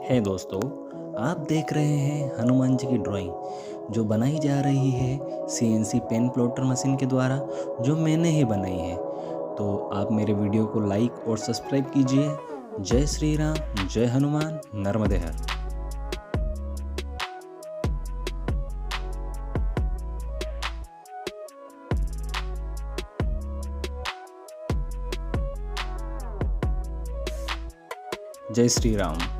है दोस्तों, आप देख रहे हैं हनुमान जी की ड्राइंग जो बनाई जा रही है सीएनसी पेन प्लॉटर मशीन के द्वारा, जो मैंने ही बनाई है। तो आप मेरे वीडियो को लाइक और सब्सक्राइब कीजिए। जय श्री राम, जय हनुमान, नर्मदे हर। जय श्री राम।